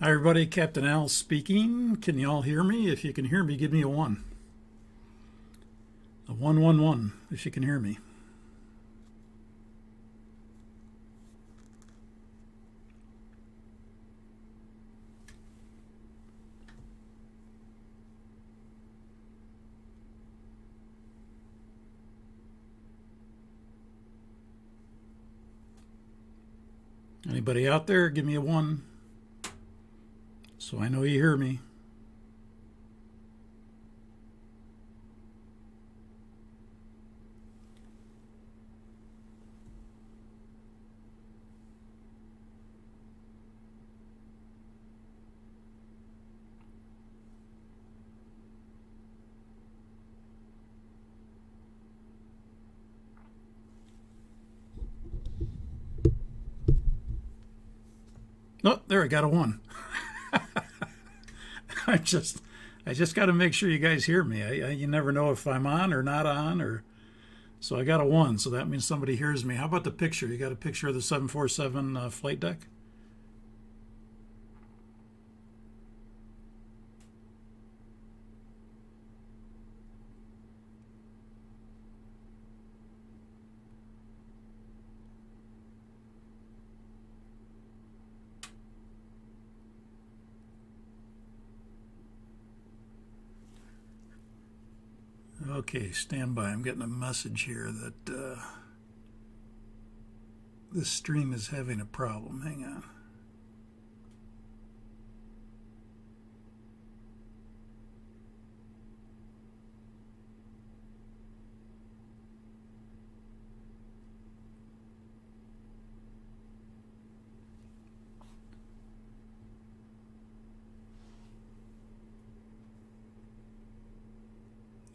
Hi everybody, Captain Al speaking. Can you all hear me? If you can hear me, give me a 1. A 111 if you can hear me. Anybody out there, give me a 1 so I know you hear me. Oh, there, I got a 1. I just got to make sure you guys hear me. You never know if I'm on or not on, or so I got a 1, so that means somebody hears me. How about the picture? You got a picture of the 747 flight deck? Okay, stand by. I'm getting a message here that this stream is having a problem. Hang on.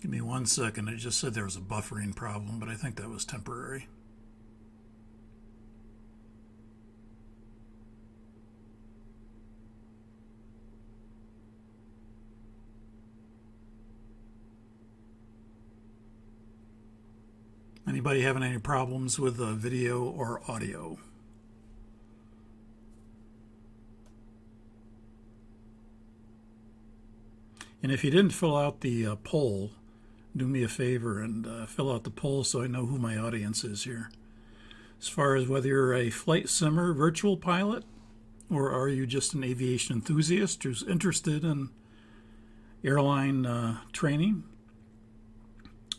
Give me 1 second. I just said there was a buffering problem, but I think that was temporary. Anybody having any problems with video or audio? And if you didn't fill out the poll, do me a favor and fill out the poll so I know who my audience is here. As far as whether you're a flight simmer virtual pilot or are you just an aviation enthusiast who's interested in airline training,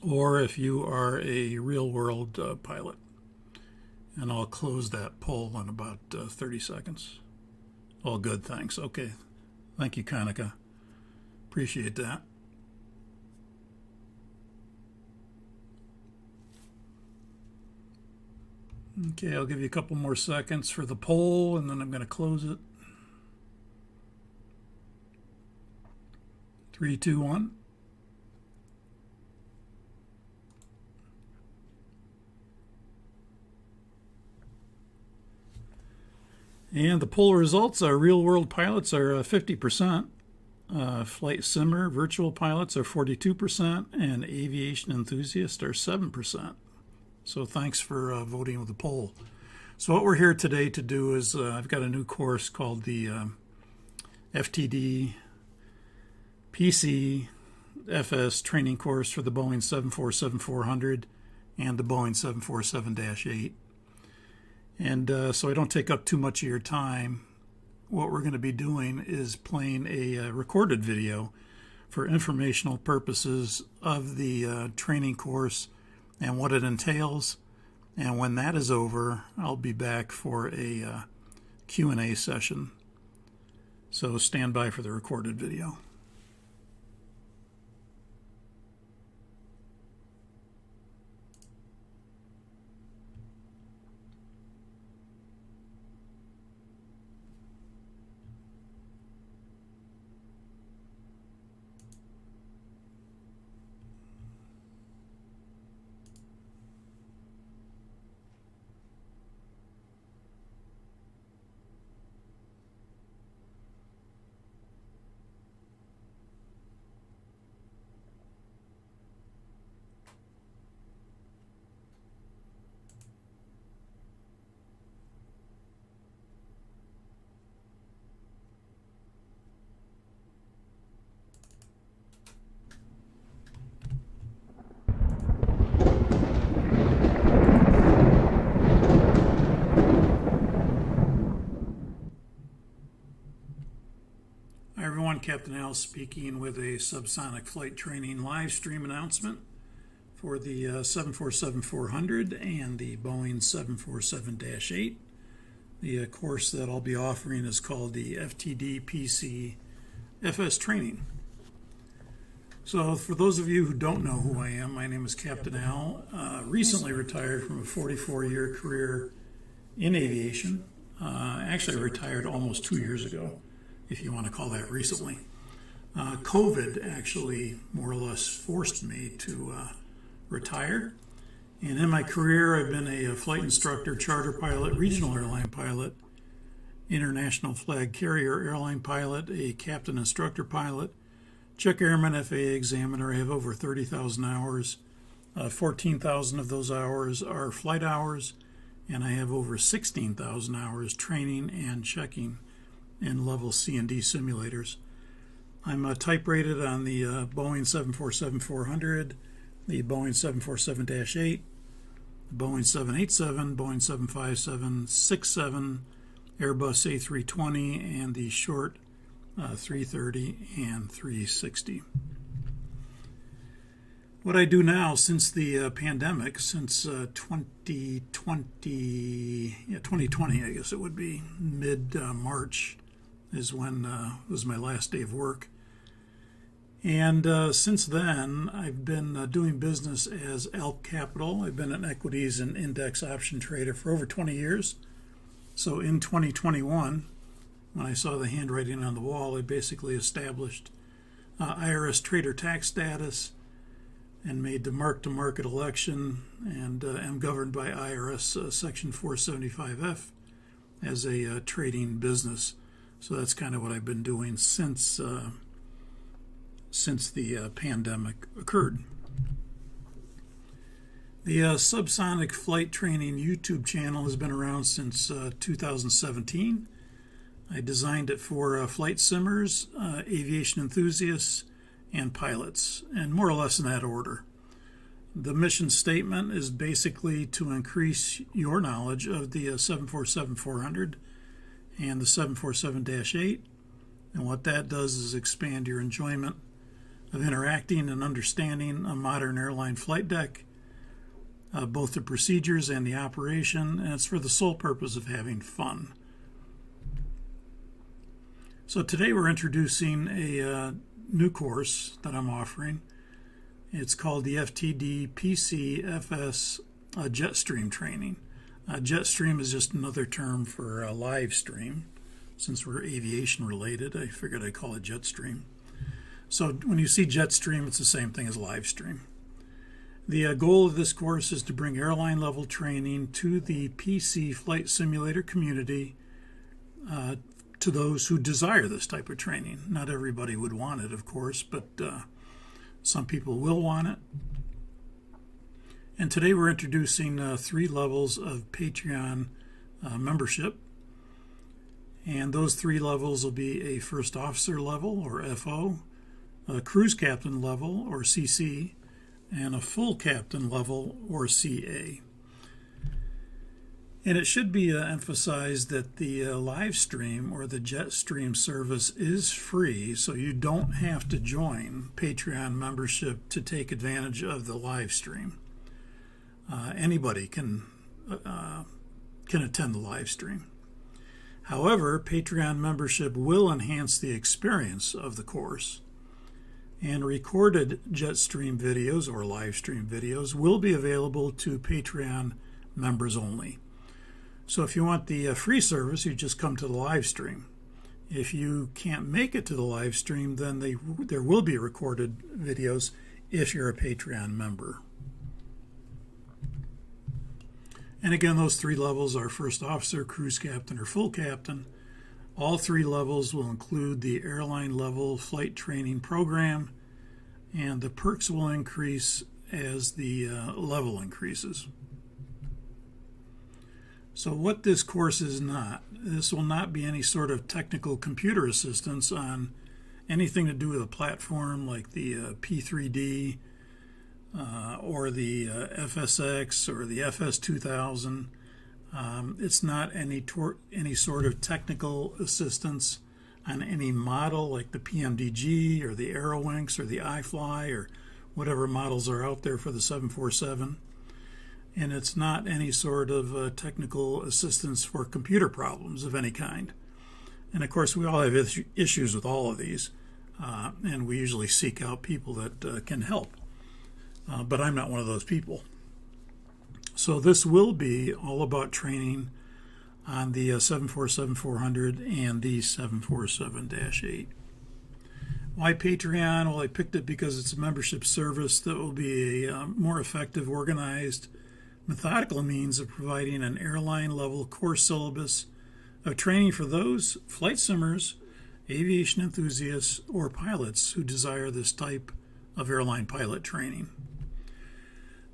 or if you are a real-world pilot. And I'll close that poll in about 30 seconds. All good, thanks. Okay. Thank you, Kanika. Appreciate that. Okay, I'll give you a couple more seconds for the poll, and then I'm going to close it. 3, 2, 1. And the poll results are real-world pilots are 50%. Flight simmer virtual pilots are 42%, and aviation enthusiasts are 7%. So thanks for voting with the poll. So what we're here today to do is I've got a new course called the FTD PC FS training course for the Boeing 747-400 and the Boeing 747-8. And so I don't take up too much of your time, what we're going to be doing is playing a recorded video for informational purposes of the training course and what it entails. And when that is over, I'll be back for a Q&A session. So stand by for the recorded video. Captain Al speaking with a Subsonic flight training live stream announcement for the 747-400 and the Boeing 747-8. The course that I'll be offering is called the FTD PC FS Training. So for those of you who don't know who I am, my name is Captain Al. Recently retired from a 44-year career in aviation. Actually retired almost 2 years ago, if you want to call that recently. COVID actually more or less forced me to retire. And in my career, I've been a flight instructor, charter pilot, regional airline pilot, international flag carrier airline pilot, a captain instructor pilot, check airman FAA examiner. I have over 30,000 hours. 14,000 of those hours are flight hours, and I have over 16,000 hours training and checking in level C and D simulators. I'm type rated on the Boeing 747-400, the Boeing 747-8, the Boeing 787, Boeing 757-67, Airbus A320, and the short 330 and 360. What I do now since the pandemic, since 2020, I guess it would be mid-March is when was my last day of work. And since then, I've been doing business as Alp Capital. I've been an equities and index option trader for over 20 years. So in 2021, when I saw the handwriting on the wall, I basically established IRS trader tax status and made the mark-to-market election, and am governed by IRS Section 475F as a trading business. So that's kind of what I've been doing since the pandemic occurred. The Subsonic Flight Training YouTube channel has been around since 2017. I designed it for flight simmers, aviation enthusiasts, and pilots, and more or less in that order. The mission statement is basically to increase your knowledge of the 747-400 and the 747-8, and what that does is expand your enjoyment of interacting and understanding a modern airline flight deck, both the procedures and the operation, and it's for the sole purpose of having fun. So today we're introducing a new course that I'm offering. It's called the FTD PC FS Jetstream Training. Jetstream is just another term for live stream. Since we're aviation related, I figured I'd call it Jetstream. So when you see Jetstream, it's the same thing as live stream. The goal of this course is to bring airline level training to the PC flight simulator community, to those who desire this type of training. Not everybody would want it, of course, but some people will want it. And today we're introducing 3 levels of Patreon membership. And those 3 levels will be a first officer level, or FO, a cruise captain level, or CC, and a full captain level, or CA. And it should be emphasized that the live stream or the Jetstream service is free, so you don't have to join Patreon membership to take advantage of the live stream. Anybody can attend the live stream. However, Patreon membership will enhance the experience of the course, and recorded Jetstream videos or live stream videos will be available to Patreon members only. So if you want the free service, you just come to the live stream. If you can't make it to the live stream, then there will be recorded videos if you're a Patreon member. And again, those 3 levels are first officer, cruise captain, or full captain. All 3 levels will include the airline level flight training program, and the perks will increase as the level increases. So what this course is not, this will not be any sort of technical computer assistance on anything to do with a platform like the P3D or the FSX or the FS2000. It's not any sort of technical assistance on any model like the PMDG or the Aerowinks or the iFly or whatever models are out there for the 747. And it's not any sort of technical assistance for computer problems of any kind. And of course, we all have issues with all of these, and we usually seek out people that can help. But I'm not one of those people. So this will be all about training on the 747-400 and the 747-8. Why Patreon? Well, I picked it because it's a membership service that will be a more effective, organized, methodical means of providing an airline-level course syllabus of training for those flight simmers, aviation enthusiasts, or pilots who desire this type of airline pilot training.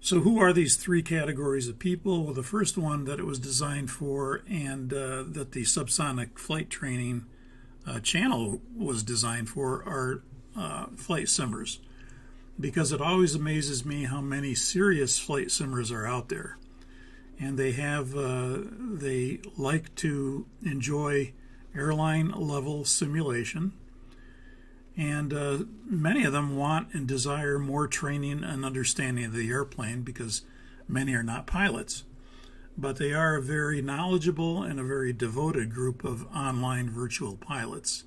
So who are these three categories of people? Well, the first one that it was designed for and that the Subsonic flight training channel was designed for are flight simmers, because it always amazes me how many serious flight simmers are out there. And they like to enjoy airline level simulation. And many of them want and desire more training and understanding of the airplane because many are not pilots. But they are a very knowledgeable and a very devoted group of online virtual pilots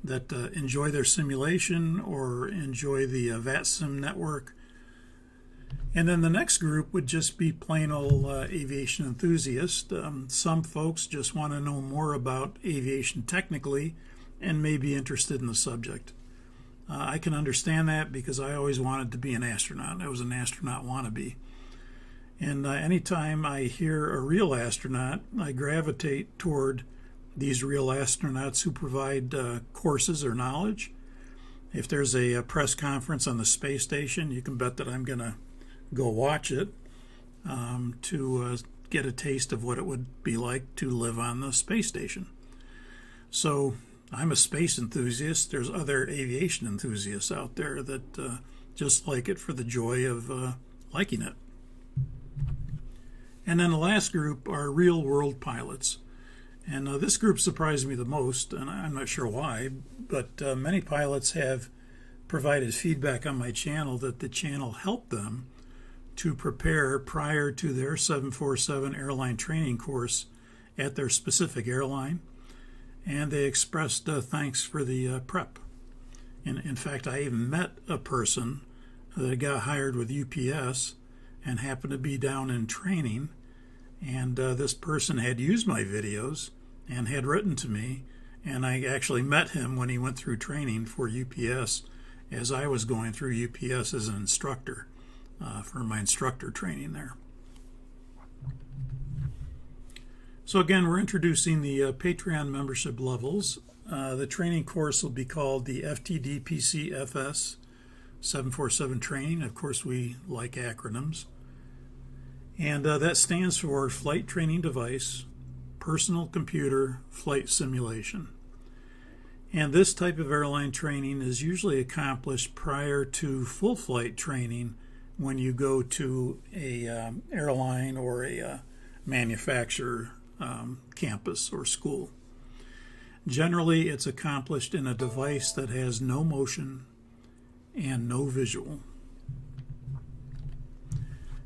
that enjoy their simulation or enjoy the VATSIM network. And then the next group would just be plain old aviation enthusiasts. Some folks just want to know more about aviation technically and may be interested in the subject. I can understand that because I always wanted to be an astronaut. I was an astronaut wannabe. And anytime I hear a real astronaut, I gravitate toward these real astronauts who provide courses or knowledge. If there's a press conference on the space station, you can bet that I'm going to go watch it to get a taste of what it would be like to live on the space station. So I'm a space enthusiast. There's other aviation enthusiasts out there that just like it for the joy of liking it. And then the last group are real-world pilots. And this group surprised me the most, and I'm not sure why, but many pilots have provided feedback on my channel that the channel helped them to prepare prior to their 747 airline training course at their specific airline. And they expressed thanks for the prep. In fact, I even met a person that got hired with UPS and happened to be down in training. And this person had used my videos and had written to me. And I actually met him when he went through training for UPS as I was going through UPS as an instructor for my instructor training there. So again, we're introducing the Patreon membership levels. The training course will be called the FTDPCFS 747 training. Of course, we like acronyms. And that stands for Flight Training Device, Personal Computer, Flight Simulation. And this type of airline training is usually accomplished prior to full flight training when you go to a airline or a manufacturer campus or school. Generally, it's accomplished in a device that has no motion and no visual.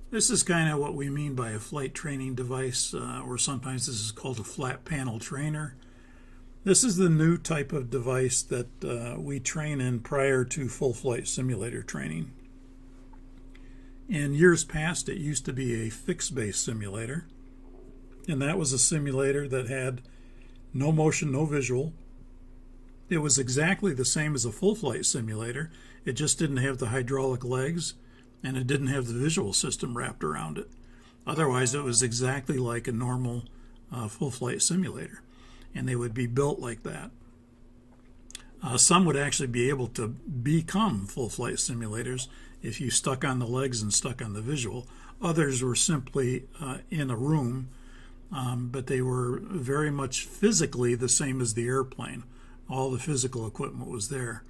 This is kind of what we mean by a flight training device, or sometimes this is called a flat panel trainer. This is the new type of device that we train in prior to full flight simulator training. In years past, it used to be a fixed base simulator, and that was a simulator that had no motion, no visual. It was exactly the same as a full flight simulator. It just didn't have the hydraulic legs, and it didn't have the visual system wrapped around it. Otherwise, it was exactly like a normal full flight simulator, and they would be built like that. Some would actually be able to become full flight simulators if you stuck on the legs and stuck on the visual. Others were simply in a room, but they were very much physically the same as the airplane. All the physical equipment was there.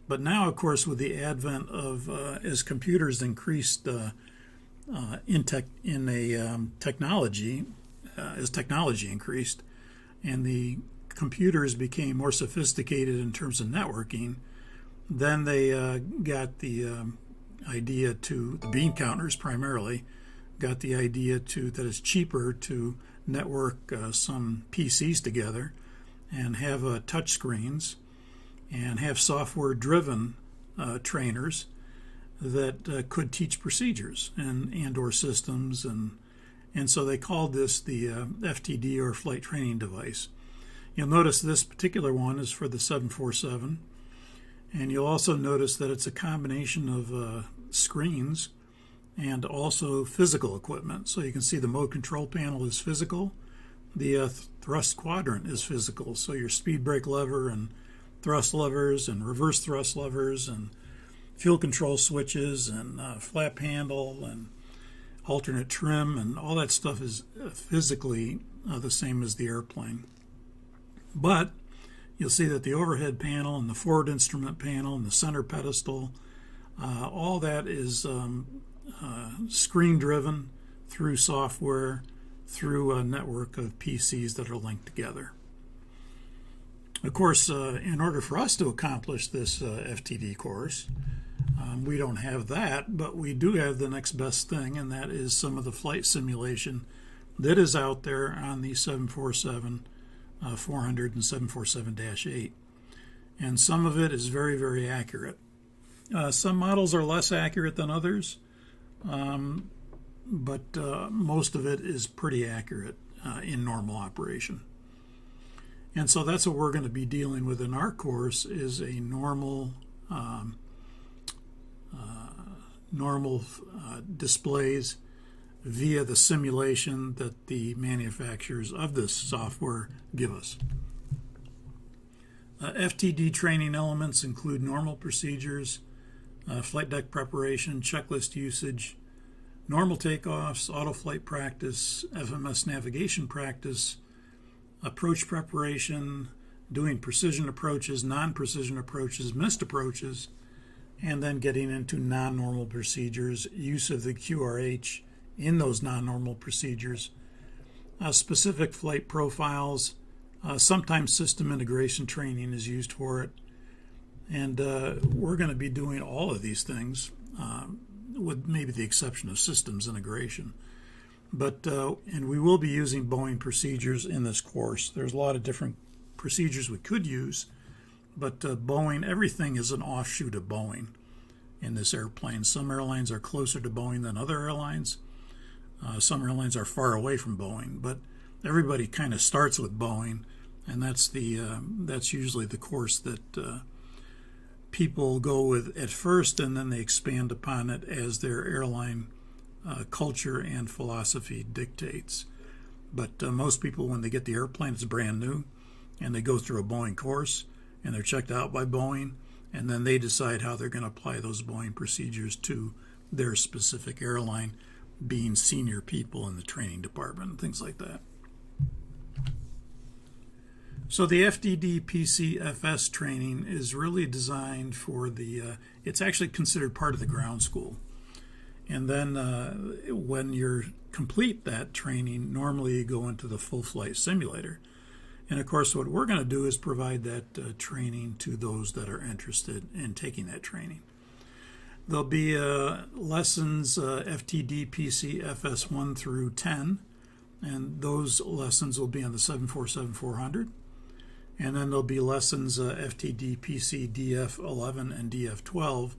But now, of course, with the advent of as computers increased technology, as technology increased, and the computers became more sophisticated in terms of networking, then they got the idea to, the bean counters primarily, got the idea to that it's cheaper to network some PCs together and have touch screens and have software-driven trainers that could teach procedures and or systems, and so they called this the FTD, or flight training device. You'll notice this particular one is for the 747, and you'll also notice that it's a combination of screens and also physical equipment. So you can see the mode control panel is physical, the thrust quadrant is physical, so your speed brake lever and thrust levers and reverse thrust levers and fuel control switches and flap handle and alternate trim and all that stuff is physically the same as the airplane. But you'll see that the overhead panel and the forward instrument panel and the center pedestal, all that is screen driven through software, through a network of PCs that are linked together. Of course, in order for us to accomplish this FTD course, we don't have that, but we do have the next best thing, and that is some of the flight simulation that is out there on the 747 400 and 747-8. And some of it is very, very accurate. Some models are less accurate than others, but most of it is pretty accurate in normal operation. And so that's what we're going to be dealing with in our course, is a normal displays via the simulation that the manufacturers of this software give us. FTD training elements include normal procedures, flight deck preparation, checklist usage, normal takeoffs, auto flight practice, FMS navigation practice, approach preparation, doing precision approaches, non-precision approaches, missed approaches, and then getting into non-normal procedures, use of the QRH in those non-normal procedures, specific flight profiles, sometimes system integration training is used for it, and we're going to be doing all of these things with maybe the exception of systems integration. But and we will be using Boeing procedures in this course. There's a lot of different procedures we could use, but Boeing, everything is an offshoot of Boeing in this airplane. Some airlines are closer to Boeing than other airlines. Some airlines are far away from Boeing, but everybody kind of starts with Boeing, and that's usually the course that people go with at first, and then they expand upon it as their airline culture and philosophy dictates. But most people, when they get the airplane, it's brand new, and they go through a Boeing course, and they're checked out by Boeing, and then they decide how they're going to apply those Boeing procedures to their specific airline, being senior people in the training department and things like that. So the FDD PCFS training is really designed for it's actually considered part of the ground school. And then when you're complete that training, normally you go into the full flight simulator. And of course, what we're going to do is provide that training to those that are interested in taking that training. There'll be lessons FTD PC FS1 through 10, and those lessons will be on the 747-400. And then there'll be lessons FTD PC DF11 and DF12,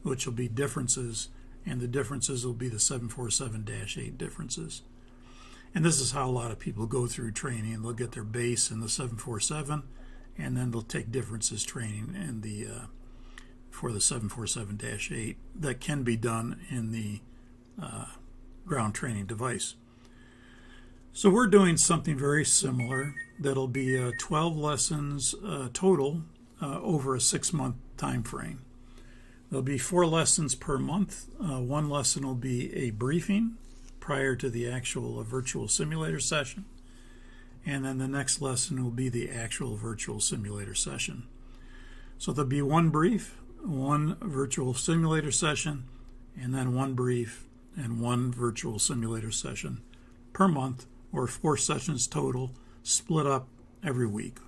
which will be differences, and the differences will be the 747-8 differences. And this is how a lot of people go through training. They'll get their base in the 747, and then they'll take differences training in for the 747-8 that can be done in the ground training device. So we're doing something very similar. That'll be 12 lessons total over a 6-month time frame. There'll be 4 lessons per month. One lesson will be a briefing prior to the actual virtual simulator session, and then the next lesson will be the actual virtual simulator session. So there'll be one brief, one virtual simulator session, and then one brief and one virtual simulator session per month, or 4 sessions total, split up every week.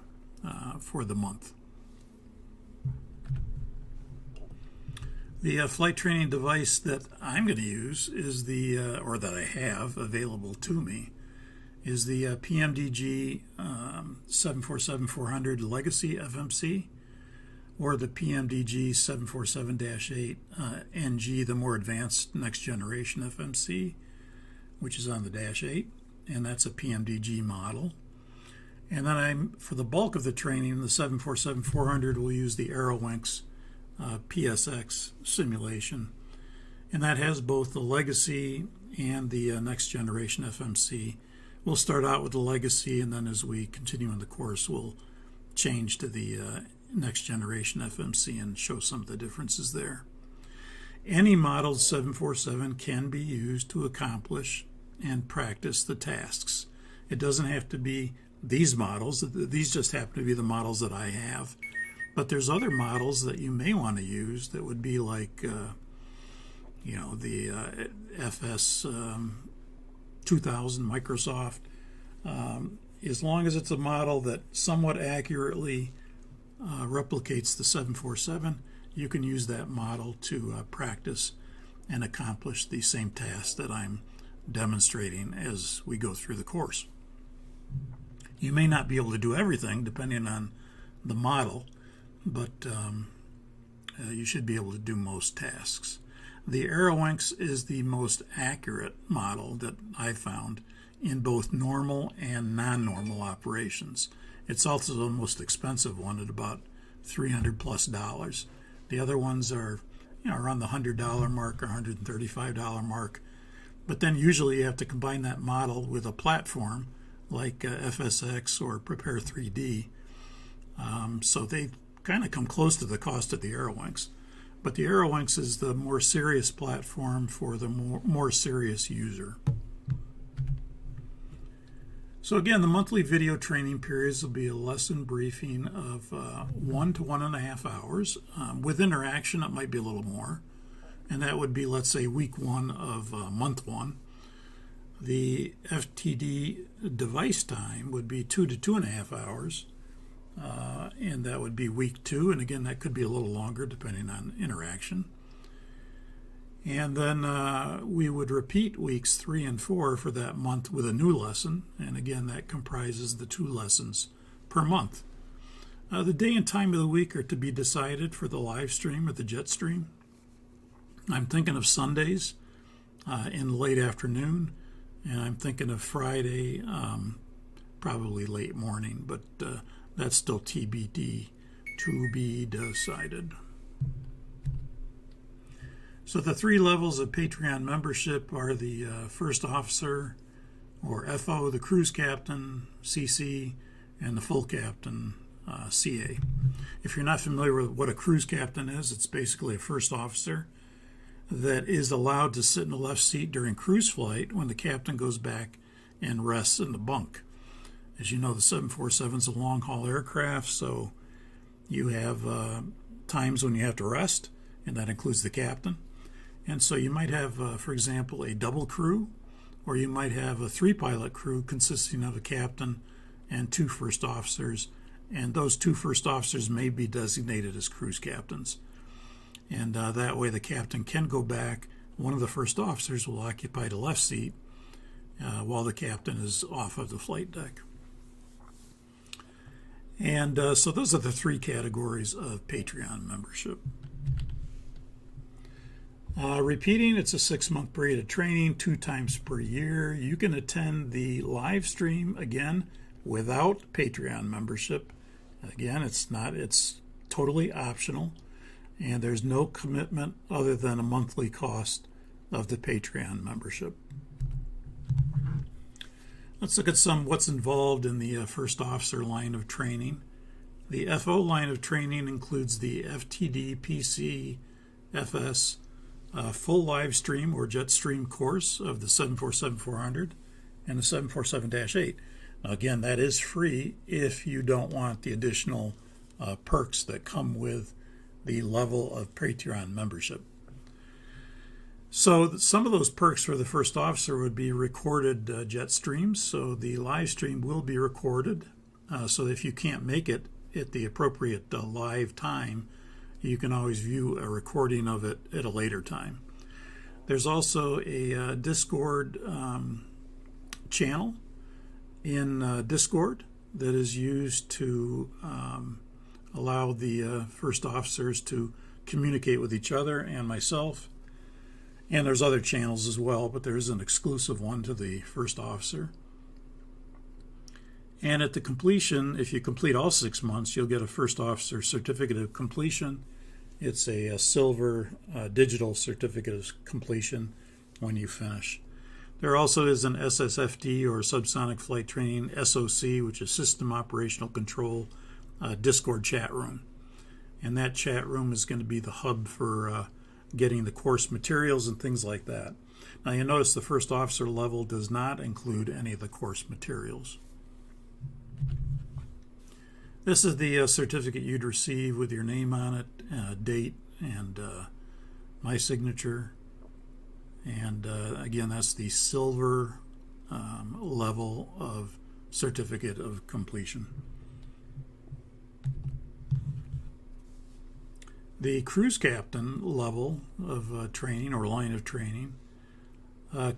for the month. The flight training device that I'm going to use is or that I have available to me, is the PMDG 747-400 Legacy FMC, or the PMDG 747-8 NG, the more advanced next generation FMC, which is on the Dash 8, and that's a PMDG model. And then for the bulk of the training, the 747-400 will use the Airwinks PSX simulation, and that has both the Legacy and the next generation FMC. We'll start out with the Legacy, and then as we continue in the course, we'll change to the next generation FMC and show some of the differences there. Any model 747 can be used to accomplish and practice the tasks. It doesn't have to be these models. These just happen to be the models that I have. But there's other models that you may want to use that would be like, the FS 2000 Microsoft. As long as it's a model that somewhat accurately replicates the 747, you can use that model to practice and accomplish the same tasks that I'm demonstrating as we go through the course. You may not be able to do everything depending on the model, but you should be able to do most tasks. The Airwinks is the most accurate model that I found in both normal and non-normal operations. It's also the most expensive one at about $300+. The other ones are around the $100 mark or $135 mark. But then usually you have to combine that model with a platform like FSX or Prepare 3D. So they kind of come close to the cost of the Airwinks. But the Airwinks is the more serious platform for the more serious user. So again, the monthly video training periods will be a lesson briefing of 1 to 1.5 hours. With interaction, it might be a little more. And that would be, let's say, week 1 of month 1. The FTD device time would be 2 to 2.5 hours. And that would be week 2. And again, that could be a little longer depending on interaction. And then we would repeat weeks 3 and 4 for that month with a new lesson. And again, that comprises the 2 lessons per month. The day and time of the week are to be decided for the live stream or the jet stream. I'm thinking of Sundays in the late afternoon, and I'm thinking of Friday, probably late morning, but that's still TBD, to be decided. So the 3 levels of Patreon membership are the first officer, or FO, the cruise captain, CC, and the full captain, CA. If you're not familiar with what a cruise captain is, it's basically a first officer that is allowed to sit in the left seat during cruise flight when the captain goes back and rests in the bunk. As you know, the 747 is a long-haul aircraft, so you have times when you have to rest, and that includes the captain. And so you might have, for example, a double crew, or you might have a 3-pilot crew consisting of a captain and 2 first officers, and those 2 first officers may be designated as cruise captains. And that way the captain can go back. One of the first officers will occupy the left seat while the captain is off of the flight deck. And so those are the 3 categories of Patreon membership. Repeating, it's a 6-month period of training, 2 times per year. You can attend the live stream again without Patreon membership. Again, it's totally optional, and there's no commitment other than a monthly cost of the Patreon membership. Let's look at what's involved in the first officer line of training. The FO line of training includes the FTD PC FS full live stream or jet stream course of the 747-400 and the 747-8. Now again, that is free if you don't want the additional perks that come with the level of Patreon membership. So some of those perks for the first officer would be recorded jet streams. So the live stream will be recorded. So if you can't make it at the appropriate live time, you can always view a recording of it at a later time. There's also a Discord channel in Discord that is used to allow the first officers to communicate with each other and myself. And there's other channels as well, but there is an exclusive one to the first officer. And at the completion, if you complete all 6 months, you'll get a first officer certificate of completion. It's a silver digital certificate of completion when you finish. There also is an SSFD, or Subsonic Flight Training, SOC, which is System Operational Control, Discord chat room. And that chat room is going to be the hub for getting the course materials and things like that. Now you'll notice the first officer level does not include any of the course materials. This is the certificate you'd receive with your name on it, date, and my signature. And again, that's the silver level of certificate of completion. The cruise captain level of training, or line of training,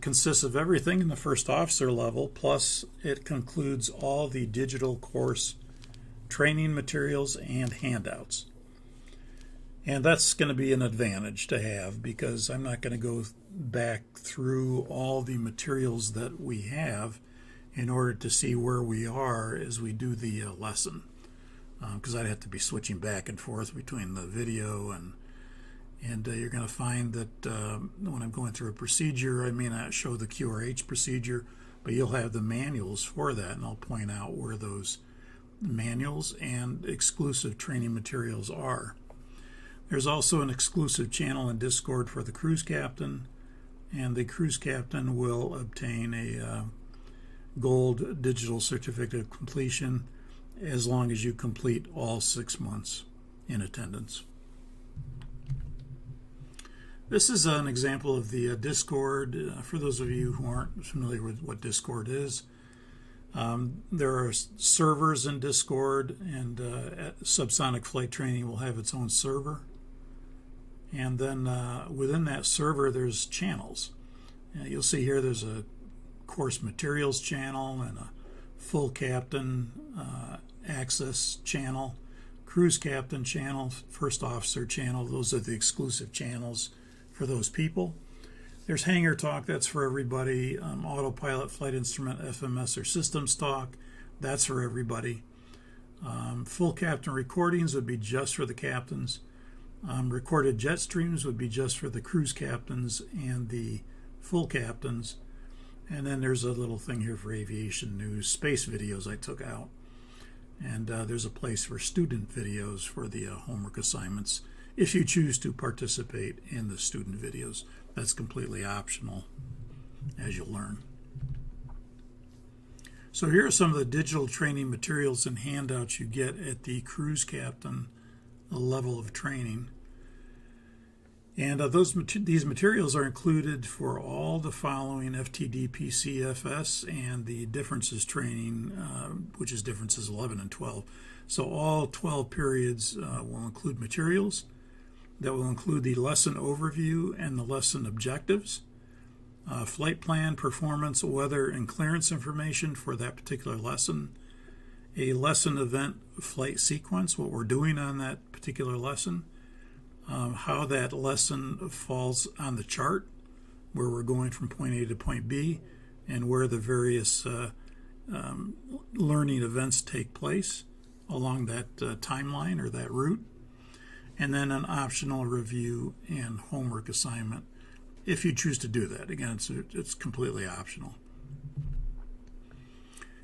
consists of everything in the first officer level, plus it concludes all the digital course training materials and handouts. And that's going to be an advantage to have, because I'm not going to go back through all the materials that we have in order to see where we are as we do the lesson, because I'd have to be switching back and forth between the video and you're going to find that when I'm going through a procedure, I may not show the QRH procedure, but you'll have the manuals for that, and I'll point out where those manuals and exclusive training materials are. There's also an exclusive channel in Discord for the cruise captain, and the cruise captain will obtain a gold digital certificate of completion as long as you complete all 6 months in attendance. This is an example of the Discord. For those of you who aren't familiar with what Discord is, there are servers in Discord, and Subsonic Flight Training will have its own server. And then within that server, there's channels. You'll see here there's a course materials channel and a full captain access channel, cruise captain channel, first officer channel. Those are the exclusive channels for those people. There's hangar talk, that's for everybody. Autopilot, flight instrument, FMS, or systems talk, that's for everybody. Full captain recordings would be just for the captains. Recorded jet streams would be just for the cruise captains and the full captains. And then there's a little thing here for aviation news, space videos I took out. And there's a place for student videos for the homework assignments, if you choose to participate in the student videos. That's completely optional, as you'll learn. So here are some of the digital training materials and handouts you get at the cruise captain level of training. And these materials are included for all the following: FTD, PCFS, and the differences training, which is differences 11 and 12. So all 12 periods will include materials that will include the lesson overview and the lesson objectives, flight plan, performance, weather, and clearance information for that particular lesson, a lesson event flight sequence, what we're doing on that particular lesson, how that lesson falls on the chart, where we're going from point A to point B, and where the various learning events take place along that timeline or that route, and then an optional review and homework assignment if you choose to do that. Again, it's completely optional.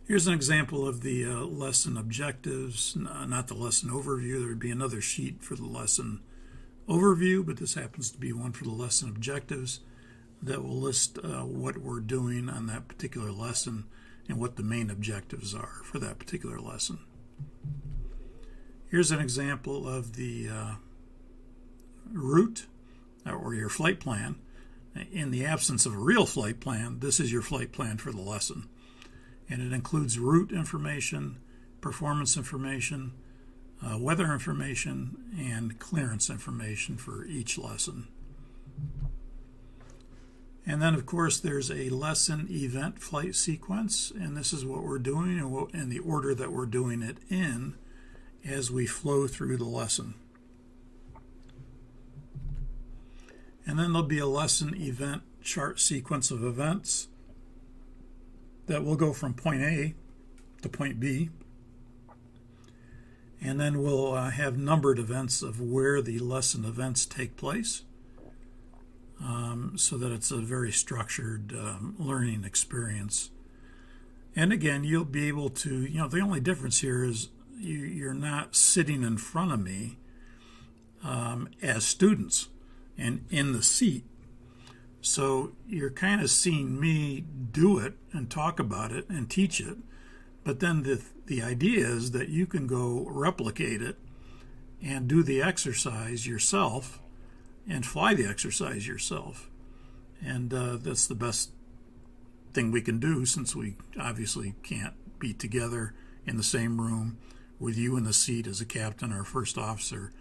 Here's an example of the lesson objectives, not the lesson overview. There would be another sheet for the lesson overview, but this happens to be one for the lesson objectives that will list what we're doing on that particular lesson and what the main objectives are for that particular lesson. Here's an example of the route or your flight plan. In the absence of a real flight plan, this is your flight plan for the lesson. And it includes route information, performance information, weather information and clearance information for each lesson. And then, of course, there's a lesson event flight sequence, and this is what we're doing and the order that we're doing it in as we flow through the lesson. And then there'll be a lesson event chart sequence of events that will go from point A to point B. And then we'll have numbered events of where the lesson events take place, so that it's a very structured learning experience. And again, you'll be able to, the only difference here is you're not sitting in front of me as students and in the seat. So you're kind of seeing me do it and talk about it and teach it. But then the idea is that you can go replicate it and do the exercise yourself and fly the exercise yourself. And that's the best thing we can do, since we obviously can't be together in the same room with you in the seat as a captain or a first officer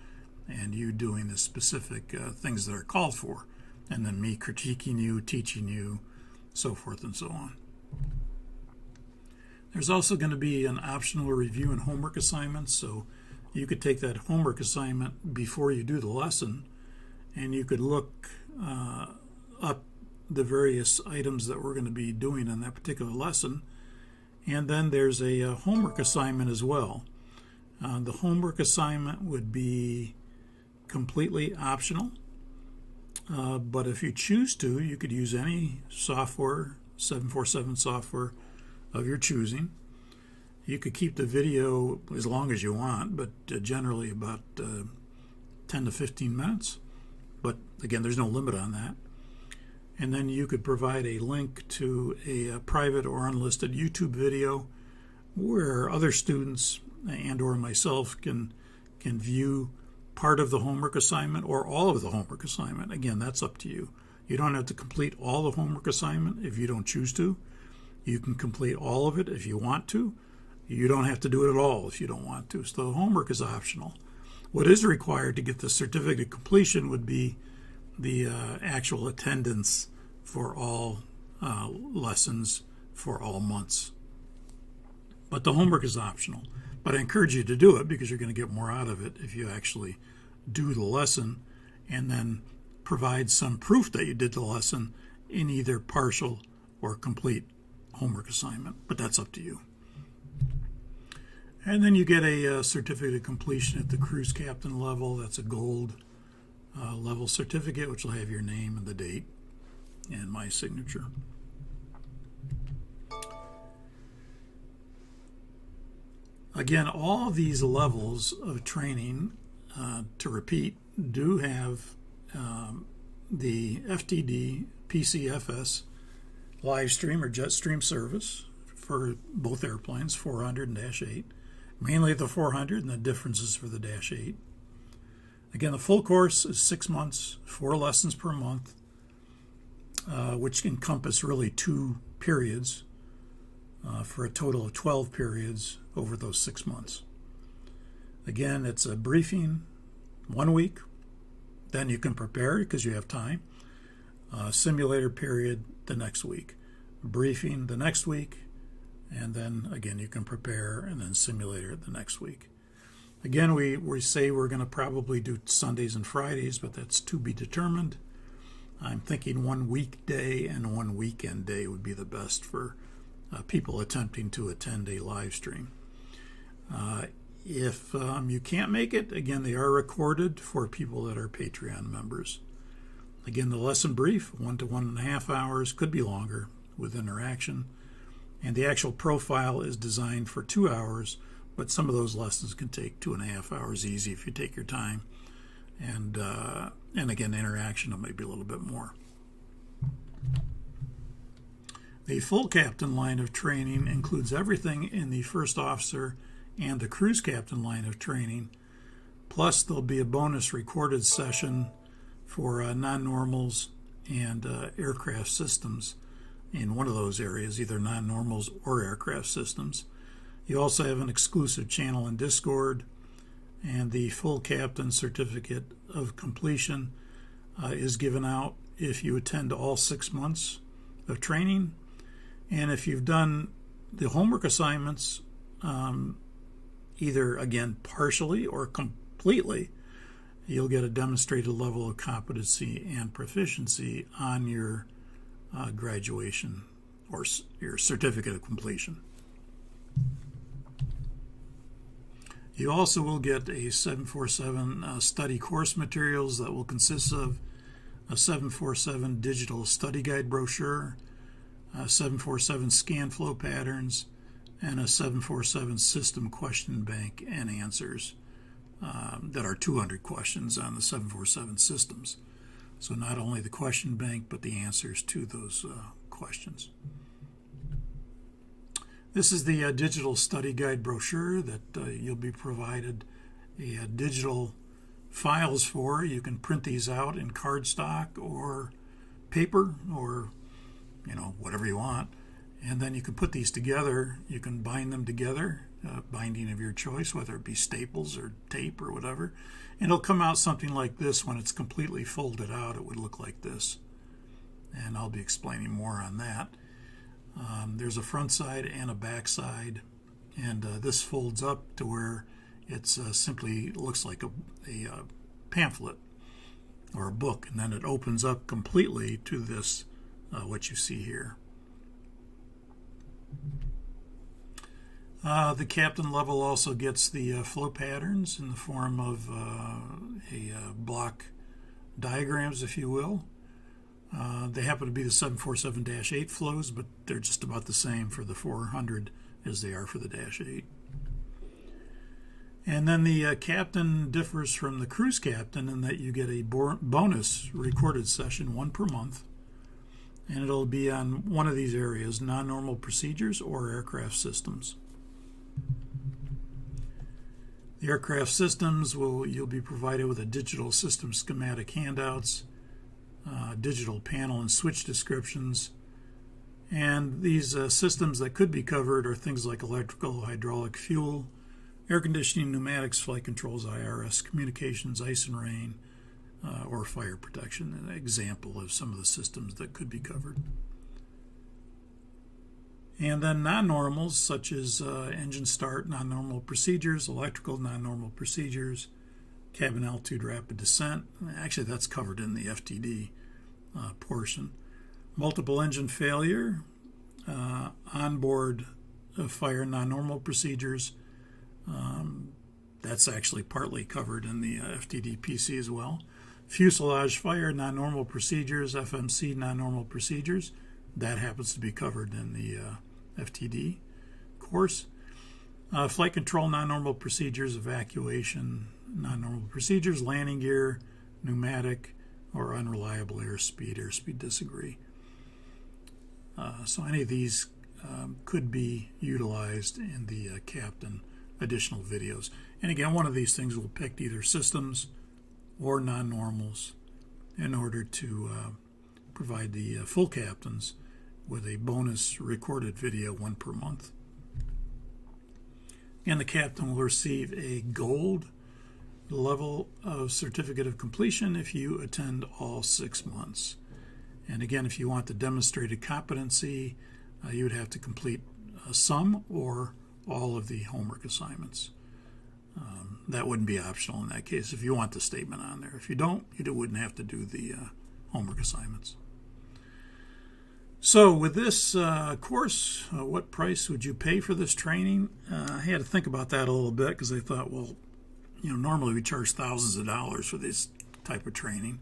and you doing the specific things that are called for, and then me critiquing you, teaching you, so forth and so on. There's also going to be an optional review and homework assignment, so you could take that homework assignment before you do the lesson, and you could look up the various items that we're going to be doing in that particular lesson. And then there's a homework assignment as well. The homework assignment would be completely optional, but if you choose to, you could use any software, 747 software of your choosing. You could keep the video as long as you want, but generally about 10 to 15 minutes. But again, there's no limit on that. And then you could provide a link to a private or unlisted YouTube video where other students and or myself can view part of the homework assignment or all of the homework assignment. Again, that's up to you. You don't have to complete all the homework assignment if you don't choose to. You can complete all of it if you want to. You don't have to do it at all if you don't want to. So the homework is optional. What is required to get the certificate of completion would be the actual attendance for all lessons for all months. But the homework is optional. But I encourage you to do it because you're going to get more out of it if you actually do the lesson and then provide some proof that you did the lesson in either partial or complete homework assignment. But that's up to you. And then you get a certificate of completion at the cruise captain level. That's a gold level certificate, which will have your name and the date and my signature. Again, all of these levels of training, to repeat, do have the FTD PCFS live stream or jet stream service for both airplanes, 400 and Dash 8. Mainly the 400, and the differences for the Dash 8. Again, the full course is 6 months, 4 lessons per month, which encompass really 2 periods for a total of 12 periods over those 6 months. Again, it's a briefing 1 week, then you can prepare because you have time. Simulator period the next week, briefing the next week, and then again you can prepare, and then simulator the next week. Again, we say we're going to probably do Sundays and Fridays, but that's to be determined. I'm thinking 1 weekday and 1 weekend day would be the best for people attempting to attend a live stream. If you can't make it, again, they are recorded for people that are Patreon members. Again, the lesson brief, 1 to 1.5 hours, could be longer with interaction. And the actual profile is designed for 2 hours, but some of those lessons can take 2.5 hours easy if you take your time. And again, interaction might be a little bit more. The full captain line of training includes everything in the first officer and the cruise captain line of training. Plus, there'll be a bonus recorded session for non-normals and aircraft systems in one of those areas, either non-normals or aircraft systems. You also have an exclusive channel in Discord, And the full captain certificate of completion is given out if you attend all 6 months of training. And if you've done the homework assignments, either, again, partially or completely, you'll get a demonstrated level of competency and proficiency on your graduation or your certificate of completion. You also will get a 747 study course materials that will consist of a 747 digital study guide brochure, a 747 scan flow patterns, and a 747 system question bank and answers that are 200 questions on the 747 systems. So not only the question bank, but the answers to those questions. This is the digital study guide brochure that you'll be provided digital files for. You can print these out in cardstock or paper or, whatever you want. And then you can put these together. You can bind them together, binding of your choice, whether it be staples or tape or whatever. And it'll come out something like this. When it's completely folded out, it would look like this. And I'll be explaining more on that. There's a front side and a back side, and this folds up to where it simply looks like a pamphlet or a book, and then it opens up completely to this, what you see here. The captain level also gets the flow patterns in the form of block diagrams, if you will. They happen to be the 747-8 flows, but they're just about the same for the 400 as they are for the -8. And then the captain differs from the cruise captain in that you get a bonus recorded session, 1 per month, and it'll be on one of these areas, non-normal procedures or aircraft systems. The aircraft systems you'll be provided with a digital system schematic handouts, digital panel and switch descriptions, and these systems that could be covered are things like electrical, hydraulic, fuel, air conditioning, pneumatics, flight controls, IRS, communications, ice and rain, or fire protection, an example of some of the systems that could be covered. And then non-normals such as engine start, non-normal procedures, electrical non-normal procedures, cabin altitude rapid descent. Actually, that's covered in the FTD portion. Multiple engine failure, onboard fire non-normal procedures. That's actually partly covered in the FTD PC as well. Fuselage fire non-normal procedures, FMC non-normal procedures. That happens to be covered in the FTD course. Flight control non-normal procedures, evacuation non-normal procedures, landing gear, pneumatic, or unreliable airspeed disagree. So any of these could be utilized in the captain additional videos. And again, one of these things will pick either systems or non-normals in order to provide the full captains with a bonus recorded video, 1 per month. And the captain will receive a gold level of certificate of completion if you attend all 6 months. And again, if you want the demonstrated competency, you would have to complete some or all of the homework assignments. That wouldn't be optional in that case if you want the statement on there. If you don't, you wouldn't have to do the homework assignments. So with this course, what price would you pay for this training? I had to think about that a little bit because I thought, well, normally we charge thousands of dollars for this type of training,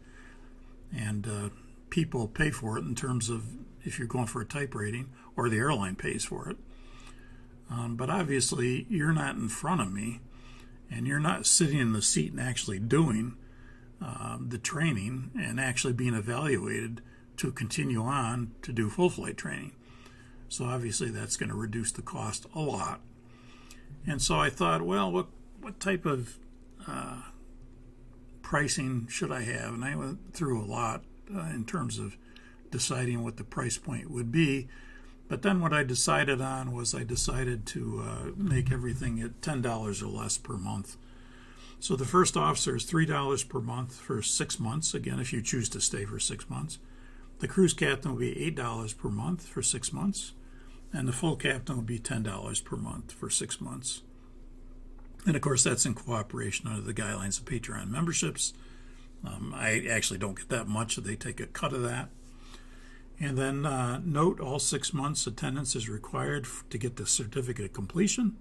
and people pay for it in terms of if you're going for a type rating, or the airline pays for it. But obviously, you're not in front of me, and you're not sitting in the seat and actually doing the training and actually being evaluated to continue on to do full flight training. So obviously that's going to reduce the cost a lot. And so I thought, well, what type of pricing should I have? And I went through a lot in terms of deciding what the price point would be. But then what I decided on was I decided to make everything at $10 or less per month. So the first officer is $3 per month for 6 months, again, if you choose to stay for 6 months. The cruise captain will be $8 per month for 6 months, and the full captain will be $10 per month for 6 months. And of course, that's in cooperation under the guidelines of Patreon memberships. I actually don't get that much, so they take a cut of that. And then note, all 6 months attendance is required to get the certificate of completion.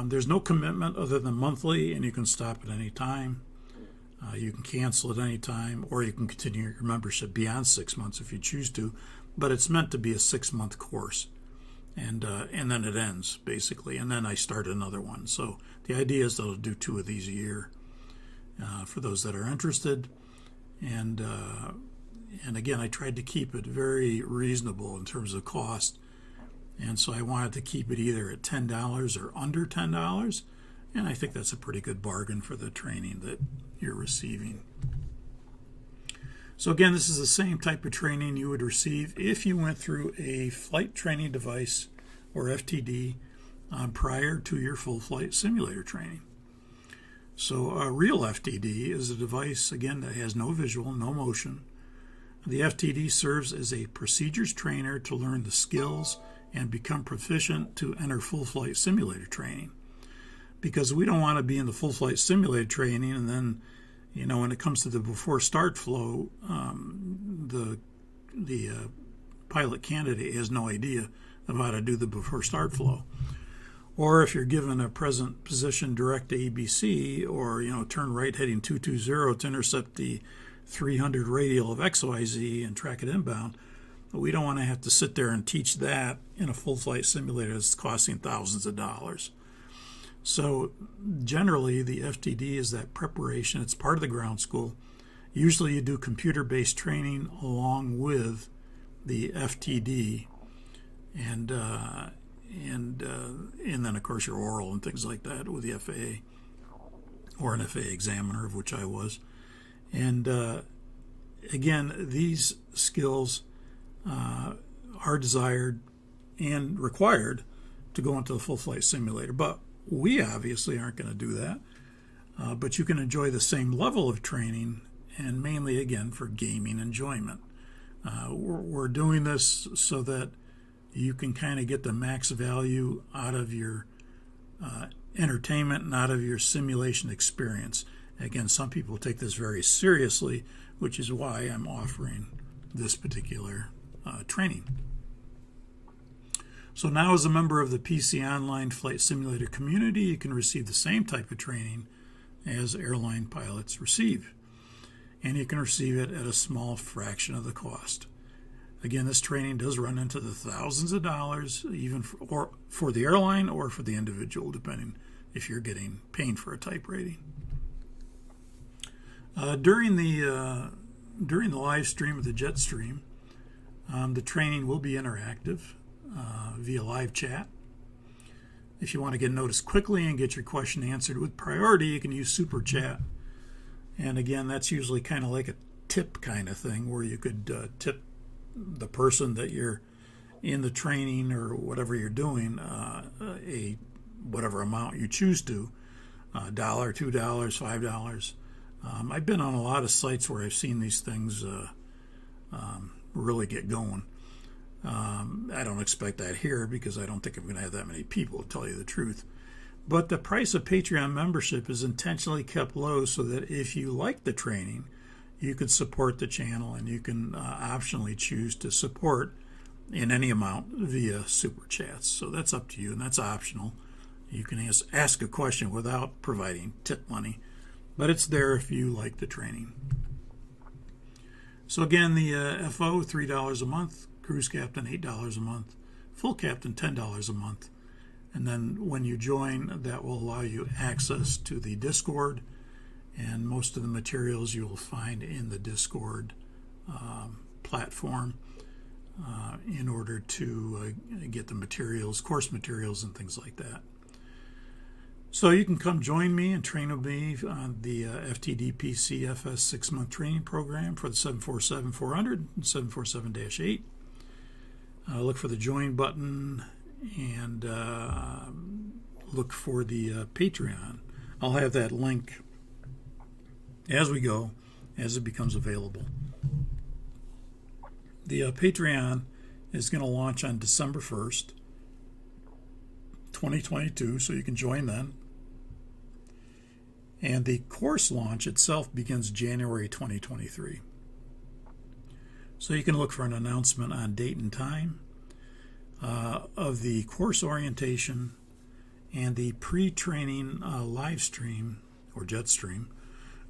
There's no commitment other than monthly, and you can stop at any time. You can cancel at any time, or you can continue your membership beyond 6 months if you choose to. But it's meant to be a 6-month course, and then it ends basically, and then I start another one. So the idea is that I'll do 2 of these a year for those that are interested. And again, I tried to keep it very reasonable in terms of cost. And so I wanted to keep it either at $10 or under $10. And I think that's a pretty good bargain for the training that you're receiving. So again, this is the same type of training you would receive if you went through a flight training device or FTD prior to your full flight simulator training. So a real FTD is a device, again, that has no visual, no motion. The FTD serves as a procedures trainer to learn the skills and become proficient to enter full flight simulator training. Because we don't want to be in the full flight simulator training and then, when it comes to the before start flow, the pilot candidate has no idea of how to do the before start flow. Or if you're given a present position direct to ABC, or turn right heading 220 to intercept the 300 radial of XYZ and track it inbound, we don't want to have to sit there and teach that in a full flight simulator that's costing thousands of dollars. So generally, the FTD is that preparation. It's part of the ground school. Usually you do computer-based training along with the FTD, and then, of course, your oral and things like that with the FAA, or an FAA examiner, of which I was. And again, these skills are desired and required to go into the full flight simulator. But we obviously aren't going to do that. But you can enjoy the same level of training, and mainly, again, for gaming enjoyment. We're doing this so that you can kind of get the max value out of your entertainment and out of your simulation experience. Again, some people take this very seriously, which is why I'm offering this particular training. So now, as a member of the PC Online Flight Simulator community, you can receive the same type of training as airline pilots receive. And you can receive it at a small fraction of the cost. Again, this training does run into the thousands of dollars, even for the airline or for the individual, depending if you're paying for a type rating. During the live stream of the jet stream, the training will be interactive via live chat. If you want to get noticed quickly and get your question answered with priority, you can use Super Chat. And again, that's usually kind of like a tip kind of thing, where you could tip the person that you're in the training or whatever you're doing whatever amount you choose to, $1, $2, $5. I've been on a lot of sites where I've seen these things really get going. I don't expect that here because I don't think I'm going to have that many people, to tell you the truth. But the price of Patreon membership is intentionally kept low so that if you like the training, you can support the channel, and you can optionally choose to support in any amount via Super Chats. So that's up to you, and that's optional. You can ask a question without providing tip money, but it's there if you like the training. So again, the FO, $3 a month, Cruise Captain, $8 a month, Full Captain, $10 a month. And then when you join, that will allow you access to the Discord, and most of the materials you will find in the Discord platform in order to get the materials, course materials, and things like that. So you can come join me and train with me on the FTD PCFS 6-month training program for the 747-400 and 747-8. Look for the join button and look for the Patreon I'll have that link as we go, as it becomes available. The Patreon is going to launch on December 1st, 2022, so you can join then. And the course launch itself begins January 2023. So you can look for an announcement on date and time of the course orientation and the pre-training live stream or jet stream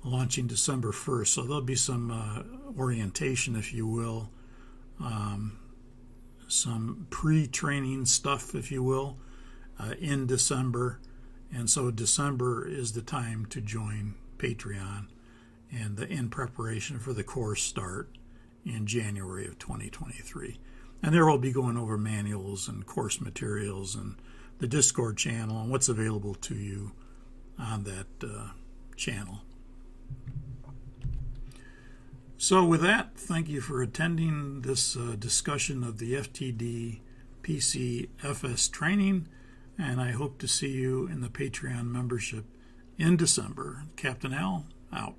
launching December 1st. So there'll be some orientation, if you will, some pre-training stuff, if you will, in December. And so December is the time to join Patreon and in preparation for the course start in January of 2023. And there we'll be going over manuals and course materials and the Discord channel and what's available to you on that channel. So with that, thank you for attending this discussion of the FTD PC FS training, and I hope to see you in the Patreon membership in December. Captain Al, out.